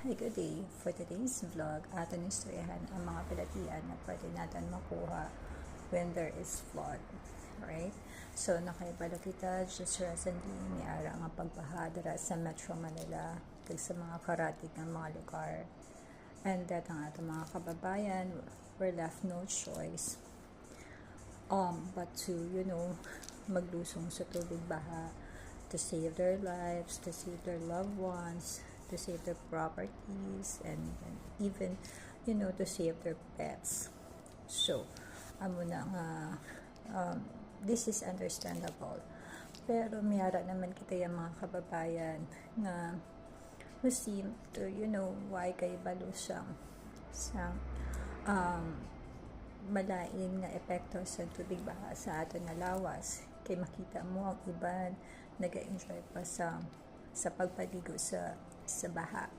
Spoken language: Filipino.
Hi, good day. For today's vlog, atin istoryahan ang mga pilatian na pwede natin makuha when there is flood. Right? So, nakaibala kita just recently ni ara nga pagpahadara sa Metro Manila kag sa mga karatig ng mga lugar. And that ang atong mga kababayan were left no choice but to, maglusong sa tubig baha to save their lives, to save their loved ones, to save their properties, and even, to save their pets. So, amo na nga, this is understandable. Pero miyara naman kita yung mga kababayan na who seem to, why kay balo siyang malain nga epekto sa tubig baha sa aton nga lawas. Kay makita mo ang iban nag-enjoy pa sa pagpaligo sa baha.